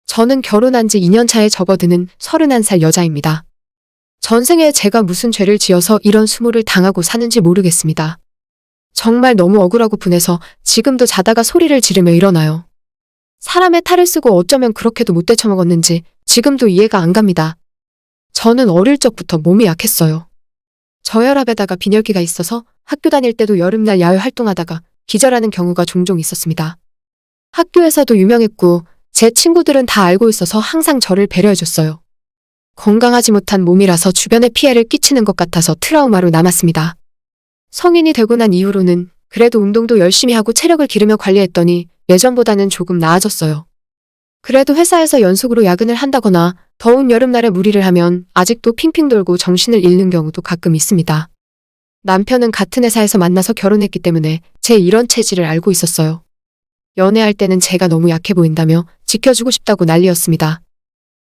저는 결혼한 지 2년 차에 접어드는 31살 여자입니다. 전생에 제가 무슨 죄를 지어서 이런 수모를 당하고 사는지 모르겠습니다. 정말 너무 억울하고 분해서 지금도 자다가 소리를 지르며 일어나요. 사람의 탈을 쓰고 어쩌면 그렇게도 못 되쳐먹었는지 지금도 이해가 안 갑니다. 저는 어릴 적부터 몸이 약했어요. 저혈압에다가 빈혈기가 있어서 학교 다닐 때도 여름날 야외 활동하다가 기절하는 경우가 종종 있었습니다. 학교에서도 유명했고 제 친구들은 다 알고 있어서 항상 저를 배려해줬어요. 건강하지 못한 몸이라서 주변에 피해를 끼치는 것 같아서 트라우마로 남았습니다. 성인이 되고 난 이후로는 그래도 운동도 열심히 하고 체력을 기르며 관리했더니 예전보다는 조금 나아졌어요. 그래도 회사에서 연속으로 야근을 한다거나 더운 여름날에 무리를 하면 아직도 핑핑 돌고 정신을 잃는 경우도 가끔 있습니다. 남편은 같은 회사에서 만나서 결혼했기 때문에 제 이런 체질을 알고 있었어요. 연애할 때는 제가 너무 약해 보인다며 지켜주고 싶다고 난리였습니다.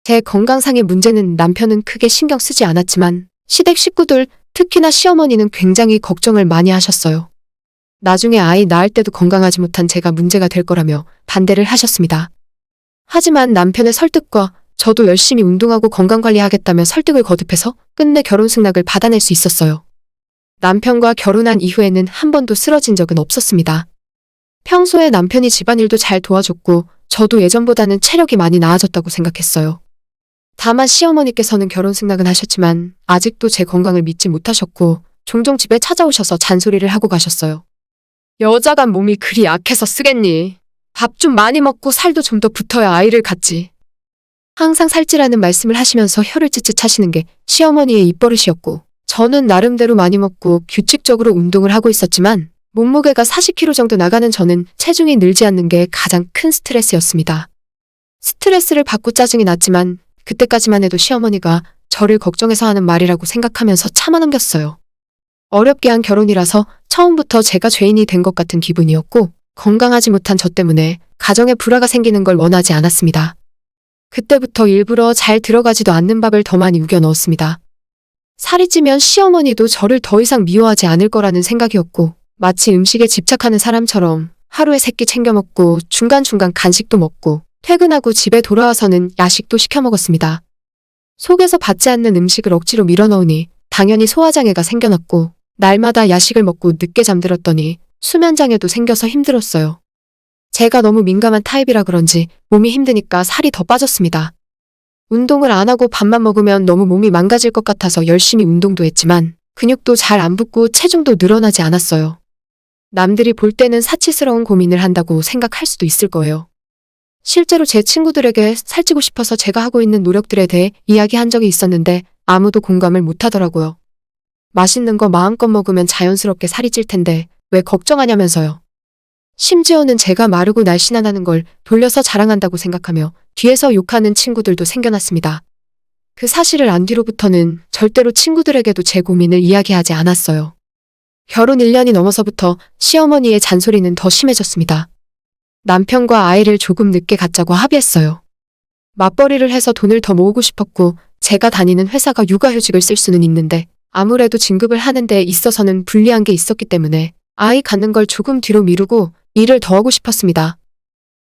제 건강상의 문제는 남편은 크게 신경 쓰지 않았지만 시댁 식구들, 특히나 시어머니는 굉장히 걱정을 많이 하셨어요. 나중에 아이 낳을 때도 건강하지 못한 제가 문제가 될 거라며 반대를 하셨습니다. 하지만 남편의 설득과 저도 열심히 운동하고 건강관리하겠다며 설득을 거듭해서 끝내 결혼 승낙을 받아낼 수 있었어요. 남편과 결혼한 이후에는 한 번도 쓰러진 적은 없었습니다. 평소에 남편이 집안일도 잘 도와줬고 저도 예전보다는 체력이 많이 나아졌다고 생각했어요. 다만 시어머니께서는 결혼 승낙은 하셨지만 아직도 제 건강을 믿지 못하셨고 종종 집에 찾아오셔서 잔소리를 하고 가셨어요. 여자가 몸이 그리 약해서 쓰겠니? 밥 좀 많이 먹고 살도 좀 더 붙어야 아이를 갖지. 항상 살찌라는 말씀을 하시면서 혀를 찢찢 하시는 게 시어머니의 입버릇이었고 저는 나름대로 많이 먹고 규칙적으로 운동을 하고 있었지만 몸무게가 40kg 정도 나가는 저는 체중이 늘지 않는 게 가장 큰 스트레스였습니다. 스트레스를 받고 짜증이 났지만 그때까지만 해도 시어머니가 저를 걱정해서 하는 말이라고 생각하면서 참아 넘겼어요. 어렵게 한 결혼이라서 처음부터 제가 죄인이 된 것 같은 기분이었고 건강하지 못한 저 때문에 가정에 불화가 생기는 걸 원하지 않았습니다. 그때부터 일부러 잘 들어가지도 않는 밥을 더 많이 우겨 넣었습니다. 살이 찌면 시어머니도 저를 더 이상 미워하지 않을 거라는 생각이었고 마치 음식에 집착하는 사람처럼 하루에 3끼 챙겨 먹고 중간중간 간식도 먹고 퇴근하고 집에 돌아와서는 야식도 시켜 먹었습니다. 속에서 받지 않는 음식을 억지로 밀어넣으니 당연히 소화장애가 생겨났고 날마다 야식을 먹고 늦게 잠들었더니 수면장애도 생겨서 힘들었어요. 제가 너무 민감한 타입이라 그런지 몸이 힘드니까 살이 더 빠졌습니다. 운동을 안 하고 밥만 먹으면 너무 몸이 망가질 것 같아서 열심히 운동도 했지만 근육도 잘 안 붙고 체중도 늘어나지 않았어요. 남들이 볼 때는 사치스러운 고민을 한다고 생각할 수도 있을 거예요. 실제로 제 친구들에게 살찌고 싶어서 제가 하고 있는 노력들에 대해 이야기한 적이 있었는데 아무도 공감을 못 하더라고요. 맛있는 거 마음껏 먹으면 자연스럽게 살이 찔 텐데 왜 걱정하냐면서요. 심지어는 제가 마르고 날씬하다는 걸 돌려서 자랑한다고 생각하며 뒤에서 욕하는 친구들도 생겨났습니다. 그 사실을 안 뒤로부터는 절대로 친구들에게도 제 고민을 이야기하지 않았어요. 결혼 1년이 넘어서부터 시어머니의 잔소리는 더 심해졌습니다. 남편과 아이를 조금 늦게 갖자고 합의했어요. 맞벌이를 해서 돈을 더 모으고 싶었고 제가 다니는 회사가 육아휴직을 쓸 수는 있는데 아무래도 진급을 하는 데 있어서는 불리한 게 있었기 때문에 아이 갖는 걸 조금 뒤로 미루고 일을 더 하고 싶었습니다.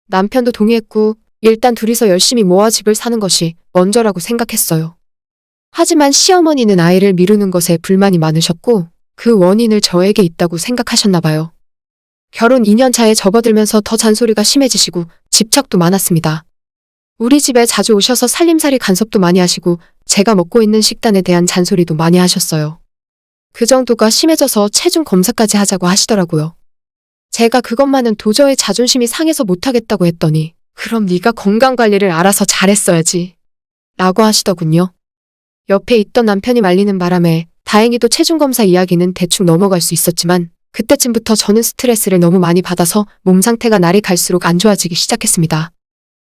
남편도 동의했고 일단 둘이서 열심히 모아 집을 사는 것이 먼저라고 생각했어요. 하지만 시어머니는 아이를 미루는 것에 불만이 많으셨고 그 원인을 저에게 있다고 생각하셨나 봐요. 결혼 2년 차에 접어들면서 더 잔소리가 심해지시고 집착도 많았습니다. 우리 집에 자주 오셔서 살림살이 간섭도 많이 하시고 제가 먹고 있는 식단에 대한 잔소리도 많이 하셨어요. 그 정도가 심해져서 체중 검사까지 하자고 하시더라고요. 제가 그것만은 도저히 자존심이 상해서 못하겠다고 했더니 그럼 네가 건강관리를 알아서 잘했어야지 라고 하시더군요. 옆에 있던 남편이 말리는 바람에 다행히도 체중검사 이야기는 대충 넘어갈 수 있었지만 그때쯤부터 저는 스트레스를 너무 많이 받아서 몸 상태가 날이 갈수록 안 좋아지기 시작했습니다.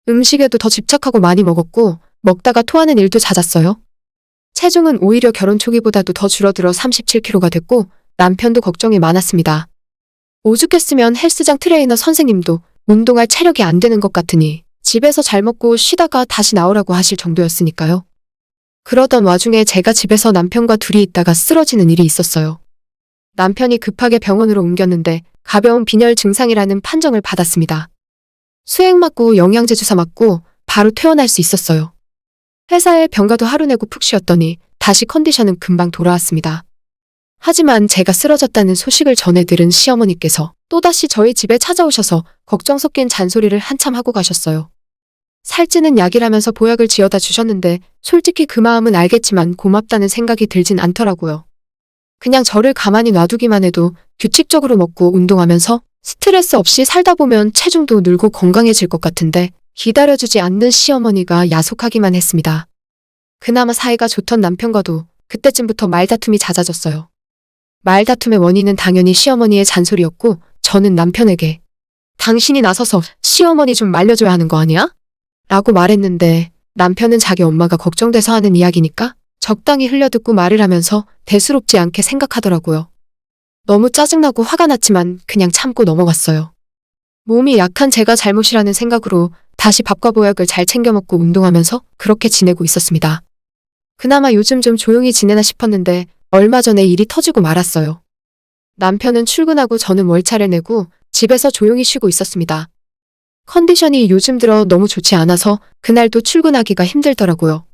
음식에도 더 집착하고 많이 먹었고 먹다가 토하는 일도 잦았어요. 체중은 오히려 결혼 초기보다도 더 줄어들어 37kg가 됐고 남편도 걱정이 많았습니다. 오죽했으면 헬스장 트레이너 선생님도 운동할 체력이 안 되는 것 같으니 집에서 잘 먹고 쉬다가 다시 나오라고 하실 정도였으니까요. 그러던 와중에 제가 집에서 남편과 둘이 있다가 쓰러지는 일이 있었어요. 남편이 급하게 병원으로 옮겼는데 가벼운 빈혈 증상이라는 판정을 받았습니다. 수액 맞고 영양제 주사 맞고 바로 퇴원할 수 있었어요. 회사에 병가도 하루 내고 푹 쉬었더니 다시 컨디션은 금방 돌아왔습니다. 하지만 제가 쓰러졌다는 소식을 전해 들은 시어머니께서 또다시 저희 집에 찾아오셔서 걱정 섞인 잔소리를 한참 하고 가셨어요. 살찌는 약이라면서 보약을 지어다 주셨는데 솔직히 그 마음은 알겠지만 고맙다는 생각이 들진 않더라고요. 그냥 저를 가만히 놔두기만 해도 규칙적으로 먹고 운동하면서 스트레스 없이 살다 보면 체중도 늘고 건강해질 것 같은데 기다려주지 않는 시어머니가 야속하기만 했습니다. 그나마 사이가 좋던 남편과도 그때쯤부터 말다툼이 잦아졌어요. 말다툼의 원인은 당연히 시어머니의 잔소리였고 저는 남편에게 당신이 나서서 시어머니 좀 말려줘야 하는 거 아니야? 라고 말했는데 남편은 자기 엄마가 걱정돼서 하는 이야기니까 적당히 흘려듣고 말을 하면서 대수롭지 않게 생각하더라고요. 너무 짜증나고 화가 났지만 그냥 참고 넘어갔어요. 몸이 약한 제가 잘못이라는 생각으로 다시 밥과 보약을 잘 챙겨 먹고 운동하면서 그렇게 지내고 있었습니다. 그나마 요즘 좀 조용히 지내나 싶었는데 얼마 전에 일이 터지고 말았어요. 남편은 출근하고 저는 월차를 내고 집에서 조용히 쉬고 있었습니다. 컨디션이 요즘 들어 너무 좋지 않아서 그날도 출근하기가 힘들더라고요.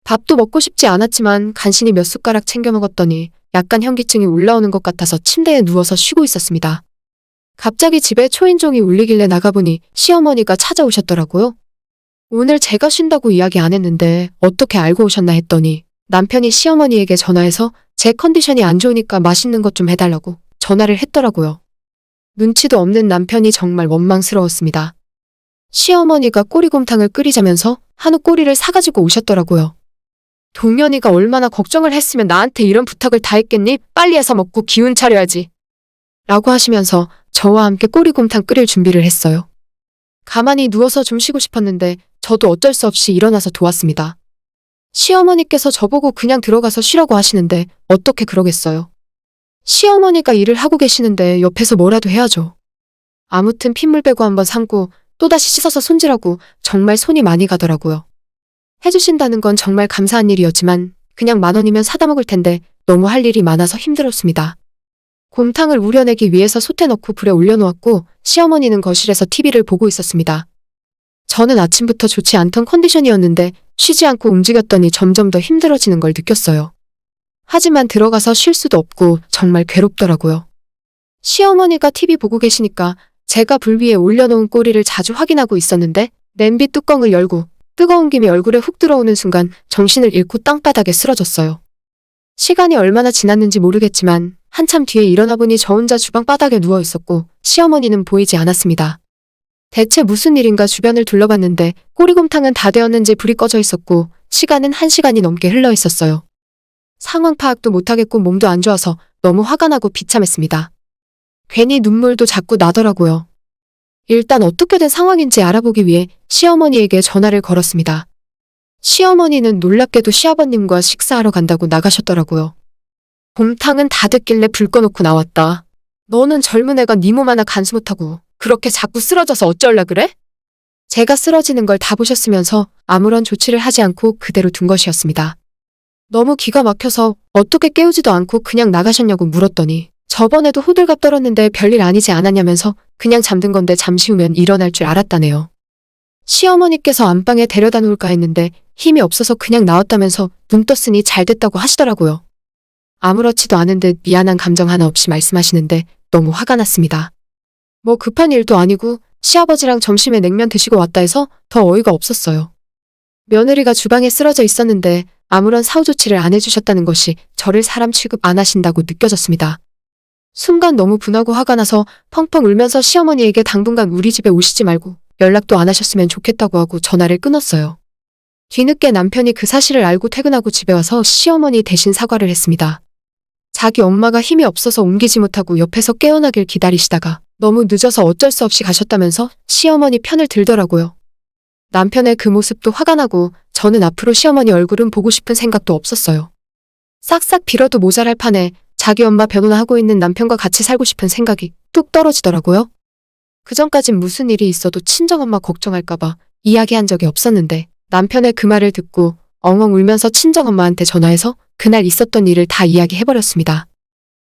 밥도 먹고 싶지 않았지만 간신히 몇 숟가락 챙겨 먹었더니 약간 현기증이 올라오는 것 같아서 침대에 누워서 쉬고 있었습니다. 갑자기 집에 초인종이 울리길래 나가보니 시어머니가 찾아오셨더라고요. 오늘 제가 쉰다고 이야기 안 했는데 어떻게 알고 오셨나 했더니 남편이 시어머니에게 전화해서 제 컨디션이 안 좋으니까 맛있는 것 좀 해달라고 전화를 했더라고요. 눈치도 없는 남편이 정말 원망스러웠습니다. 시어머니가 꼬리곰탕을 끓이자면서 한우 꼬리를 사가지고 오셨더라고요. 동현이가 얼마나 걱정을 했으면 나한테 이런 부탁을 다 했겠니? 빨리 해서 먹고 기운 차려야지. 라고 하시면서 저와 함께 꼬리곰탕 끓일 준비를 했어요. 가만히 누워서 좀 쉬고 싶었는데 저도 어쩔 수 없이 일어나서 도왔습니다. 시어머니께서 저보고 그냥 들어가서 쉬라고 하시는데 어떻게 그러겠어요. 시어머니가 일을 하고 계시는데 옆에서 뭐라도 해야죠. 아무튼 핏물 빼고 한번 삶고 또다시 씻어서 손질하고 정말 손이 많이 가더라고요. 해주신다는 건 정말 감사한 일이었지만 그냥 10,000원이면 사다 먹을 텐데 너무 할 일이 많아서 힘들었습니다. 곰탕을 우려내기 위해서 솥에 넣고 불에 올려놓았고 시어머니는 거실에서 TV를 보고 있었습니다. 저는 아침부터 좋지 않던 컨디션이었는데 쉬지 않고 움직였더니 점점 더 힘들어지는 걸 느꼈어요. 하지만 들어가서 쉴 수도 없고 정말 괴롭더라고요. 시어머니가 TV 보고 계시니까 제가 불 위에 올려놓은 꼬리를 자주 확인하고 있었는데 냄비 뚜껑을 열고 뜨거운 김이 얼굴에 훅 들어오는 순간 정신을 잃고 땅바닥에 쓰러졌어요. 시간이 얼마나 지났는지 모르겠지만 한참 뒤에 일어나 보니 저 혼자 주방 바닥에 누워 있었고 시어머니는 보이지 않았습니다. 대체 무슨 일인가 주변을 둘러봤는데 꼬리곰탕은 다 되었는지 불이 꺼져 있었고 시간은 1시간이 넘게 흘러 있었어요. 상황 파악도 못하겠고 몸도 안 좋아서 너무 화가 나고 비참했습니다. 괜히 눈물도 자꾸 나더라고요. 일단 어떻게 된 상황인지 알아보기 위해 시어머니에게 전화를 걸었습니다. 시어머니는 놀랍게도 시아버님과 식사하러 간다고 나가셨더라고요. 곰탕은 다 됐길래 불 꺼놓고 나왔다. 너는 젊은 애가 네 몸 하나 간수 못하고 그렇게 자꾸 쓰러져서 어쩔라 그래? 제가 쓰러지는 걸 다 보셨으면서 아무런 조치를 하지 않고 그대로 둔 것이었습니다. 너무 기가 막혀서 어떻게 깨우지도 않고 그냥 나가셨냐고 물었더니 저번에도 호들갑 떨었는데 별일 아니지 않았냐면서 그냥 잠든 건데 잠시 후면 일어날 줄 알았다네요. 시어머니께서 안방에 데려다 놓을까 했는데 힘이 없어서 그냥 나왔다면서 눈 떴으니 잘 됐다고 하시더라고요. 아무렇지도 않은 듯 미안한 감정 하나 없이 말씀하시는데 너무 화가 났습니다. 뭐 급한 일도 아니고 시아버지랑 점심에 냉면 드시고 왔다 해서 더 어이가 없었어요. 며느리가 주방에 쓰러져 있었는데 아무런 사후 조치를 안 해주셨다는 것이 저를 사람 취급 안 하신다고 느껴졌습니다. 순간 너무 분하고 화가 나서 펑펑 울면서 시어머니에게 당분간 우리 집에 오시지 말고 연락도 안 하셨으면 좋겠다고 하고 전화를 끊었어요. 뒤늦게 남편이 그 사실을 알고 퇴근하고 집에 와서 시어머니 대신 사과를 했습니다. 자기 엄마가 힘이 없어서 옮기지 못하고 옆에서 깨어나길 기다리시다가 너무 늦어서 어쩔 수 없이 가셨다면서 시어머니 편을 들더라고요. 남편의 그 모습도 화가 나고 저는 앞으로 시어머니 얼굴은 보고 싶은 생각도 없었어요. 싹싹 빌어도 모자랄 판에 자기 엄마 변호나 하고 있는 남편과 같이 살고 싶은 생각이 뚝 떨어지더라고요. 그전까진 무슨 일이 있어도 친정엄마 걱정할까봐 이야기한 적이 없었는데 남편의 그 말을 듣고 엉엉 울면서 친정엄마한테 전화해서 그날 있었던 일을 다 이야기해버렸습니다.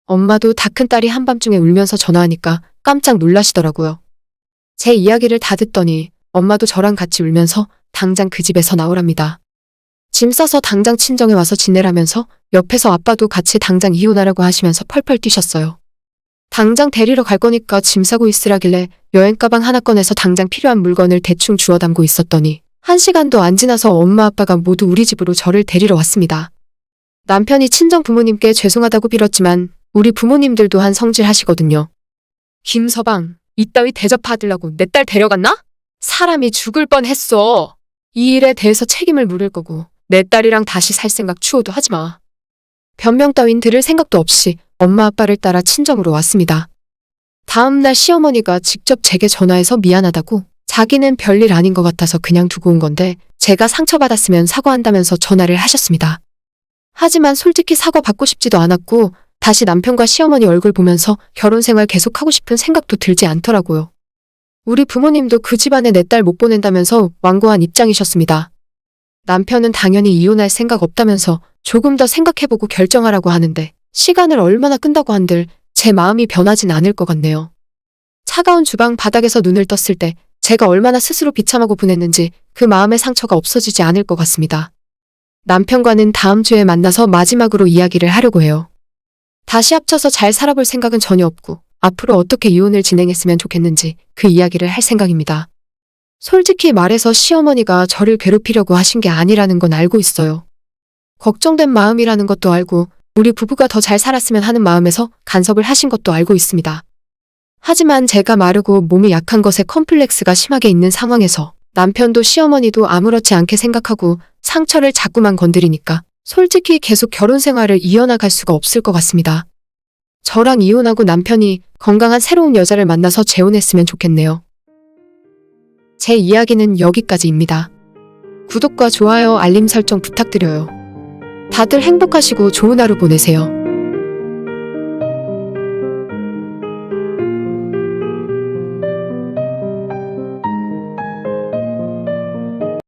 엄마도 다 큰 딸이 한밤중에 울면서 전화하니까 깜짝 놀라시더라고요. 제 이야기를 다 듣더니 엄마도 저랑 같이 울면서 당장 그 집에서 나오랍니다. 짐 싸서 당장 친정에 와서 지내라면서 옆에서 아빠도 같이 당장 이혼하라고 하시면서 펄펄 뛰셨어요. 당장 데리러 갈 거니까 짐 싸고 있으라길래 여행 가방 하나 꺼내서 당장 필요한 물건을 대충 주워 담고 있었더니 1시간도 안 지나서 엄마 아빠가 모두 우리 집으로 저를 데리러 왔습니다. 남편이 친정 부모님께 죄송하다고 빌었지만 우리 부모님들도 한 성질 하시거든요. 김서방, 이따위 대접받으려고 내 딸 데려갔나? 사람이 죽을 뻔했어. 이 일에 대해서 책임을 물을 거고 내 딸이랑 다시 살 생각 추호도 하지 마. 변명 따윈 들을 생각도 없이 엄마 아빠를 따라 친정으로 왔습니다. 다음 날 시어머니가 직접 제게 전화해서 미안하다고 자기는 별일 아닌 것 같아서 그냥 두고 온 건데 제가 상처받았으면 사과한다면서 전화를 하셨습니다. 하지만 솔직히 사과받고 싶지도 않았고 다시 남편과 시어머니 얼굴 보면서 결혼 생활 계속하고 싶은 생각도 들지 않더라고요. 우리 부모님도 그 집안에 내 딸 못 보낸다면서 완고한 입장이셨습니다. 남편은 당연히 이혼할 생각 없다면서 조금 더 생각해보고 결정하라고 하는데 시간을 얼마나 끈다고 한들 제 마음이 변하진 않을 것 같네요. 차가운 주방 바닥에서 눈을 떴을 때 제가 얼마나 스스로 비참하고 분했는지 그 마음의 상처가 없어지지 않을 것 같습니다. 남편과는 다음 주에 만나서 마지막으로 이야기를 하려고 해요. 다시 합쳐서 잘 살아볼 생각은 전혀 없고 앞으로 어떻게 이혼을 진행했으면 좋겠는지 그 이야기를 할 생각입니다. 솔직히 말해서 시어머니가 저를 괴롭히려고 하신 게 아니라는 건 알고 있어요. 걱정된 마음이라는 것도 알고 우리 부부가 더 잘 살았으면 하는 마음에서 간섭을 하신 것도 알고 있습니다. 하지만 제가 마르고 몸이 약한 것에 컴플렉스가 심하게 있는 상황에서 남편도 시어머니도 아무렇지 않게 생각하고 상처를 자꾸만 건드리니까 솔직히 계속 결혼 생활을 이어나갈 수가 없을 것 같습니다. 저랑 이혼하고 남편이 건강한 새로운 여자를 만나서 재혼했으면 좋겠네요. 제 이야기는 여기까지입니다. 구독과 좋아요, 알림 설정 부탁드려요. 다들 행복하시고 좋은 하루 보내세요.